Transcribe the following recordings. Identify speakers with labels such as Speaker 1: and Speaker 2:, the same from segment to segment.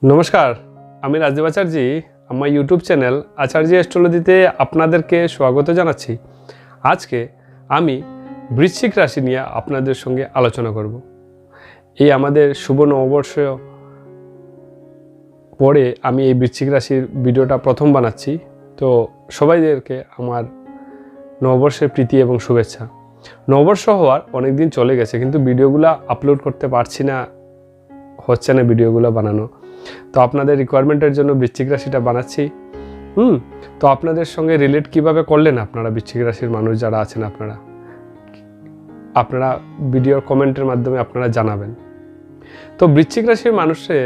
Speaker 1: নমস্কার, আমি রাজদীপ আচার্য। আমার ইউটিউব চ্যানেল আচার্য অ্যাস্ট্রোলজিতে আপনাদেরকে স্বাগত জানাচ্ছি। আজকে আমি বৃশ্চিক রাশি নিয়ে আপনাদের সঙ্গে আলোচনা করব। এই আমাদের শুভ নববর্ষ পরে আমি এই বৃশ্চিক রাশির ভিডিওটা প্রথম বানাচ্ছি। তো সবাইদেরকে আমার নববর্ষের প্রীতি এবং শুভেচ্ছা। নববর্ষ হওয়ার অনেক দিন চলে গেছে, কিন্তু ভিডিওগুলো আপলোড করতে পারছি না, হচ্ছে না ভিডিওগুলো বানানো। তো আপনাদের রিকোয়ারমেন্টের জন্য বৃশ্চিক রাশিটা বানাচ্ছি। তো আপনাদের সঙ্গে রিলেট কিভাবে করলেন আপনারা, বৃশ্চিক রাশির মানুষ যারা আছেন আপনারা ভিডিওর কমেন্টের মাধ্যমে আপনারা জানাবেন। তো বৃশ্চিক রাশির মানুষের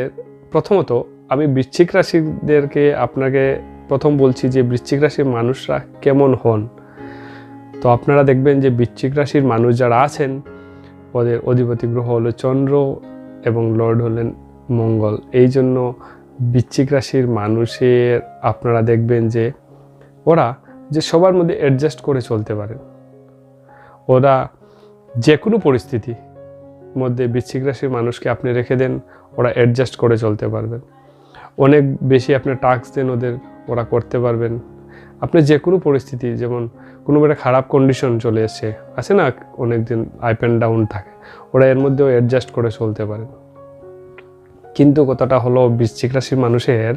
Speaker 1: প্রথমত আমি বৃশ্চিক রাশিদেরকে আপনাকে প্রথম বলছি যে বৃশ্চিক রাশির মানুষরা কেমন হন। তো আপনারা দেখবেন যে বৃশ্চিক রাশির মানুষ যারা আছেন ওদের অধিপতি গ্রহ হলো চন্দ্র এবং লর্ড হলেন মঙ্গল। এই জন্য বৃশ্চিক রাশির মানুষের আপনারা দেখবেন যে ওরা যে সবার মধ্যে অ্যাডজাস্ট করে চলতে পারে। ওরা যে কোনো পরিস্থিতির মধ্যে বৃশ্চিক রাশির মানুষকে আপনি রেখে দেন, ওরা অ্যাডজাস্ট করে চলতে পারবেন। অনেক বেশি আপনি টাস্ক দেন ওরা করতে পারবেন। আপনি যে কোনো পরিস্থিতি, যেমন কোনো একটা খারাপ কন্ডিশন চলে এসছে, আছে না অনেক দিন আপ অ্যান্ড ডাউন থাকে, ওরা এর মধ্যেও অ্যাডজাস্ট করে চলতে পারেন। কিন্তু কথাটা হলো বৃশ্চিক রাশির মানুষের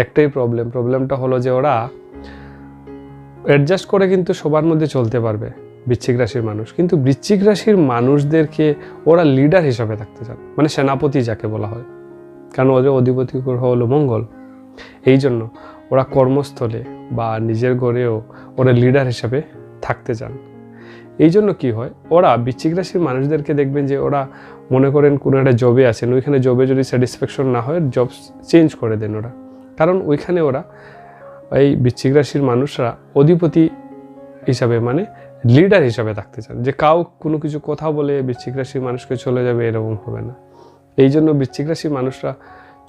Speaker 1: একটাই প্রবলেমটা হলো যে ওরা অ্যাডজাস্ট করে কিন্তু সবার মধ্যে চলতে পারবে বৃশ্চিক রাশির মানুষ, কিন্তু বৃশ্চিক রাশির মানুষদেরকে ওরা লিডার হিসাবে থাকতে চান, মানে সেনাপতি যাকে বলা হয়, কারণ ওদের অধিপতি গ্রহ হলো মঙ্গল। এই জন্য ওরা কর্মস্থলে বা নিজের ঘরেও ওরা লিডার হিসাবে থাকতে চান। এই জন্য কী হয়, ওরা বৃশ্চিক রাশির মানুষদেরকে দেখবেন যে ওরা মনে করেন কোনো একটা জবে আছেন, ওইখানে জবে যদি স্যাটিসফ্যাকশন না হয় জব চেঞ্জ করে দেন ওরা, কারণ ওইখানে ওরা এই বৃশ্চিক রাশির মানুষরা অধিপতি হিসাবে মানে লিডার হিসাবে থাকতে চান, যে কোনো কিছু কথা বলে বৃশ্চিক রাশির মানুষকে চলে যাবে এরকম হবে না। এই জন্য বৃশ্চিক রাশির মানুষরা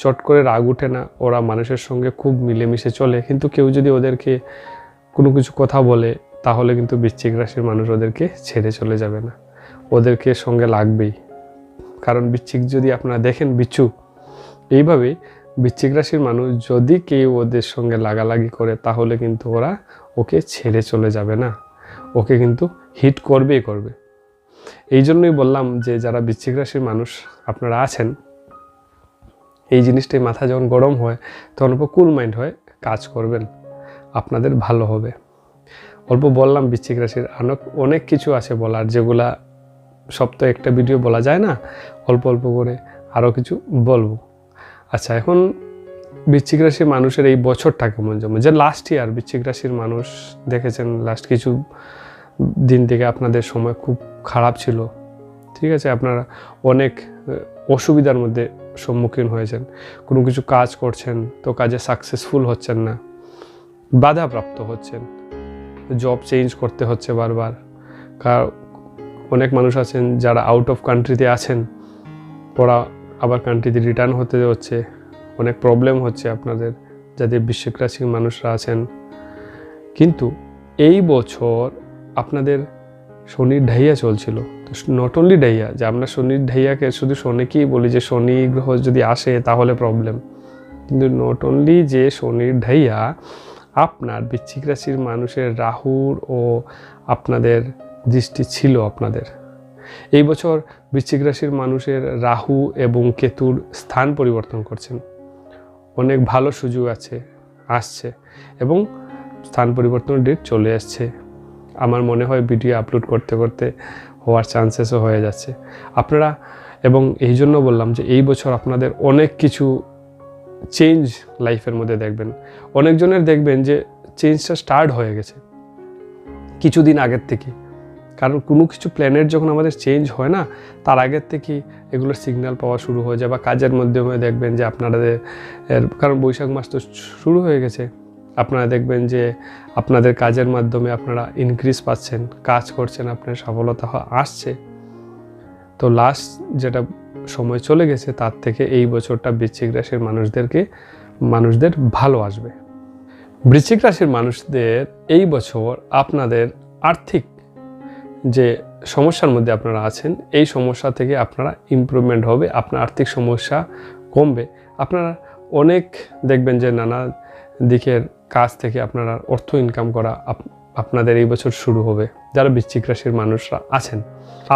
Speaker 1: চট করে রাগ উঠে না, ওরা মানুষের সঙ্গে খুব মিলেমিশে চলে। কিন্তু কেউ যদি ওদেরকে কোনো কিছু কথা বলে তাহলে কিন্তু বৃশ্চিক রাশির মানুষ ওদেরকে ছেড়ে চলে যাবে না, ওদেরকে সঙ্গে লাগবেই। কারণ বৃশ্চিক যদি আপনারা দেখেন বিচ্ছু, এইভাবেই বৃশ্চিক রাশির মানুষ যদি কেউ ওদের সঙ্গে লাগালাগি করে তাহলে কিন্তু ওরা ওকে ছেড়ে চলে যাবে না, ওকে কিন্তু হিট করবেই করবে। এই জন্যই বললাম যে যারা বৃশ্চিক রাশির মানুষ আপনারা আছেন, এই জিনিসটাই মাথা যখন গরম হয় তখন কুল মাইন্ড হয় কাজ করবেন, আপনাদের ভালো হবে। অল্প বললাম বৃশ্চিক রাশির, অনেক কিছু আছে বলার, যেগুলা সব তো একটা ভিডিও বলা যায় না, অল্প অল্প করে আরও কিছু বলবো। আচ্ছা, এখন বৃশ্চিক রাশির মানুষের এই বছরটা কেমন যাবে, যে লাস্ট ইয়ার বৃশ্চিক রাশির মানুষ দেখেছেন লাস্ট কিছু দিন থেকে আপনাদের সময় খুব খারাপ ছিল, ঠিক আছে, আপনারা অনেক অসুবিধার মধ্যে সম্মুখীন হয়েছেন। কোনো কিছু কাজ করছেন তো কাজে সাকসেসফুল হচ্ছেন না, বাধাপ্রাপ্ত হচ্ছেন, জব চেঞ্জ করতে হচ্ছে বারবার। অনেক মানুষ আছেন যারা আউট অফ কান্ট্রিতে আছেন, ওরা আবার কান্ট্রিতে রিটার্ন হতে হচ্ছে, অনেক প্রবলেম হচ্ছে আপনাদের যাদের বৃশ্চিক রাশির মানুষরা আছেন। কিন্তু এই বছর আপনাদের শনির ঢাইয়া চলছিল, তো নট অনলি ঢাইয়া, যে আমরা শনির ঢাইয়াকে শুধু শনিকেই বলি যে শনি গ্রহ যদি আসে তাহলে প্রবলেম, কিন্তু নট অনলি যে শনির ঢাইয়া, আপনার বৃশ্চিক রাশির মানুষের রাহুর ও আপনাদের দৃষ্টি ছিল আপনাদের। এই বছর বৃশ্চিক রাশির মানুষের রাহু এবং কেতুর স্থান পরিবর্তন করছেন, অনেক ভালো সুযোগ আসছে এবং স্থান পরিবর্তনের ডেট চলে আসছে। আমার মনে হয় ভিডিও আপলোড করতে করতে হওয়ার চান্সেসও হয়ে যাচ্ছে আপনারা। এবং এই জন্য বললাম যে এই বছর আপনাদের অনেক কিছু চেঞ্জ লাইফের মধ্যে দেখবেন। অনেকজনের দেখবেন যে চেঞ্জটা স্টার্ট হয়ে গেছে কিছুদিন আগের থেকে, কারণ কোনো কিছু প্ল্যানেট যখন আমাদের চেঞ্জ হয় না, তার আগের থেকে এগুলোর সিগন্যাল পাওয়া শুরু হয়ে যায়। বা কাজের মাধ্যমে দেখবেন যে আপনাদের, কারণ বৈশাখ মাস তো শুরু হয়ে গেছে, আপনারা দেখবেন যে আপনাদের কাজের মাধ্যমে আপনারা ইনক্রিজ পাচ্ছেন, কাজ করছেন, আপনার সফলতা আসছে। তো লাস্ট যেটা সময় চলে গেছে তার থেকে এই বছরটা বৃশ্চিক রাশির মানুষদের ভালো আসবে। বৃশ্চিক রাশির মানুষদের এই বছর আপনাদের আর্থিক যে সমস্যার মধ্যে আপনারা আছেন, এই সমস্যা থেকে আপনারা ইমপ্রুভমেন্ট হবে, আপনার আর্থিক সমস্যা কমবে, আপনারা অনেক দেখবেন যে নানা দিকের কাজ থেকে আপনারা অর্থ ইনকাম করা আপনাদের এই বছর শুরু হবে। যারা বৃশ্চিক রাশির মানুষরা আছেন,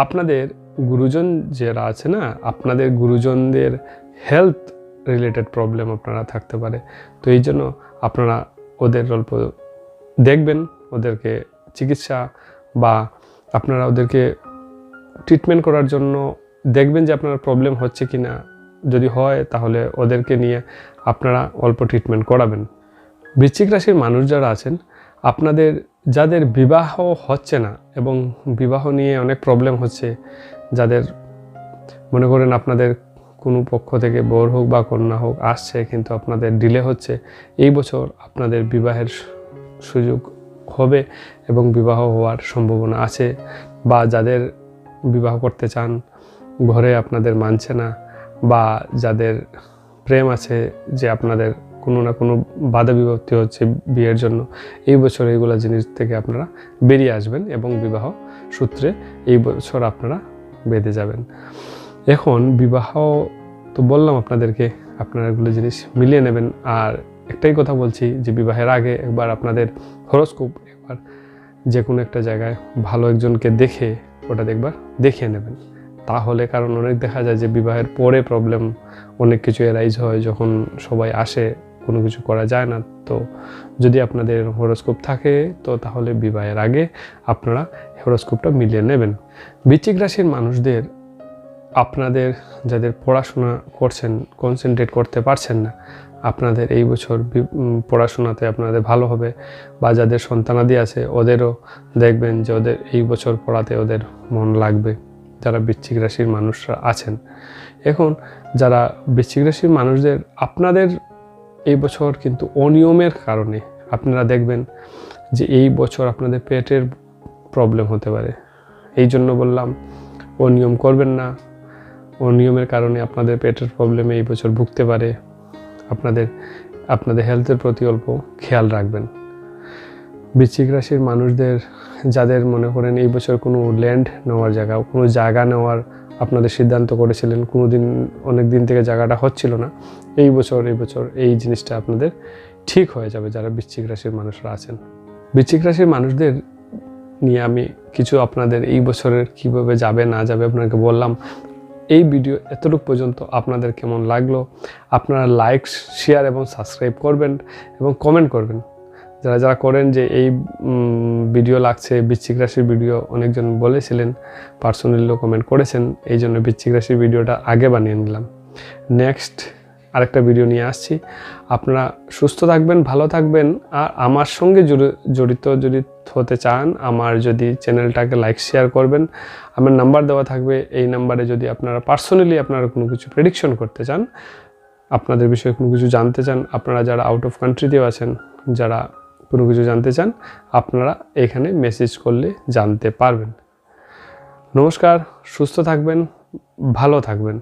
Speaker 1: আপনাদের গুরুজন যারা আছে না, আপনাদের গুরুজনদের হেলথ রিলেটেড প্রবলেম আপনারা থাকতে পারে। তো এই জন্য আপনারা ওদের অল্প দেখবেন, ওদেরকে চিকিৎসা বা আপনারা ওদেরকে ট্রিটমেন্ট করার জন্য দেখবেন যে আপনার প্রবলেম হচ্ছে কি না। যদি হয় তাহলে ওদেরকে নিয়ে আপনারা অল্প ট্রিটমেন্ট করাবেন। বৃশ্চিক রাশির মানুষ যারা আছেন, আপনাদের যাদের বিবাহ হচ্ছে না এবং বিবাহ নিয়ে অনেক প্রবলেম হচ্ছে, যাদের মনে করেন আপনাদের কোনো পক্ষ থেকে বর হোক বা কন্যা হোক আসছে কিন্তু আপনাদের ডিলে হচ্ছে, এই বছর আপনাদের বিবাহের সুযোগ হবে এবং বিবাহ হওয়ার সম্ভাবনা আছে। বা যাদের বিবাহ করতে চান, ঘরে আপনাদের মানছে না, বা যাদের প্রেম আছে যে আপনাদের কোনো না কোনো বাধা বিপত্তি হচ্ছে বিয়ের জন্য, এই বছর এইগুলো জিনিস থেকে আপনারা বেরিয়ে আসবেন এবং বিবাহ সূত্রে এই বছর আপনারা বেঁধে যাবেন। এখন বিবাহ তো বললাম আপনাদেরকে, আপনারা এগুলো জিনিস মিলিয়ে নেবেন। আর একটাই কথা বলছি যে বিবাহের আগে একবার আপনাদের হরোস্কোপ একবার যে কোনো একটা জায়গায় ভালো একজনকে দেখে ওটা একবার দেখিয়ে নেবেন। তাহলে, কারণ অনেক দেখা যায় যে বিবাহের পরে প্রবলেম অনেক কিছু এরাইজ হয়, যখন সবাই আসে কোনো কিছু করা যায় না। তো যদি আপনাদের হরোস্কোপ থাকে তো তাহলে বিবাহের আগে আপনারা হরোস্কোপটা মিলিয়ে নেবেন। বৃশ্চিক রাশির মানুষদের, আপনাদের যাদের পড়াশোনা করছেন, কনসেন্ট্রেট করতে পারছেন না, আপনাদের এই বছর পড়াশোনাতে আপনাদের ভালো হবে। বা যাদের সন্তানাদি আছে ওদেরও দেখবেন যে ওদের এই বছর পড়াতে ওদের মন লাগবে, যারা বৃশ্চিক রাশির মানুষরা আছেন। এখন যারা বৃশ্চিক রাশির মানুষদের, আপনাদের এই বছর কিন্তু অনিয়মের কারণে আপনারা দেখবেন যে এই বছর আপনাদের পেটের প্রবলেম হতে পারে। এই জন্য বললাম অনিয়ম করবেন না। অনিয়মের কারণে আপনাদের পেটের প্রবলেমে এই বছর ভুগতে পারে। আপনাদের হেলথের প্রতি অল্প খেয়াল রাখবেন। বৃশ্চিক রাশির মানুষদের যাদের মনে করেন এই বছর কোনো ল্যান্ড নেওয়ার জায়গা, কোনো জায়গা নেওয়ার আপনাদের সিদ্ধান্ত করেছিলেন, অনেক দিন থেকে জায়গাটা হচ্ছিল না, এই বছর এই জিনিসটা আপনাদের ঠিক হয়ে যাবে। যারা বৃশ্চিক রাশির মানুষরা আছেন, বৃশ্চিক রাশির মানুষদের নিয়ে আমি কিছু আপনাদের এই বছরের কিভাবে যাবে না যাবে আপনাকে বললাম। এই ভিডিও এতটুকু পর্যন্ত আপনাদের কেমন লাগলো আপনারা লাইক, শেয়ার এবং সাবস্ক্রাইব করবেন এবং কমেন্ট করবেন। যারা যারা করেন যে এই ভিডিও লাগছে, বৃশ্চিক রাশির ভিডিও অনেকজন বলেছিলেন, পার্সোনালিও কমেন্ট করেছেন, এই জন্য বৃশ্চিক রাশির ভিডিওটা আগে বানিয়ে নিলাম। নেক্সট আরেকটা ভিডিও নিয়ে আসছি। আপনারা সুস্থ থাকবেন, ভালো থাকবেন। আর আমার সঙ্গে জড়িত যদি হতে চান, আমার যদি চ্যানেলটাকে লাইক শেয়ার করবেন। আমার নাম্বার দেওয়া থাকবে, এই নাম্বারে যদি আপনারা পার্সোনালি আপনারা কোনো কিছু প্রেডিকশন করতে চান, আপনাদের বিষয়ে কোনো কিছু জানতে চান, আপনারা যারা আউট অফ কান্ট্রিতেও আছেন, যারা কোনো কিছু জানতে চান, আপনারা এখানে মেসেজ করলে জানতে পারবেন। নমস্কার, সুস্থ থাকবেন, ভালো থাকবেন।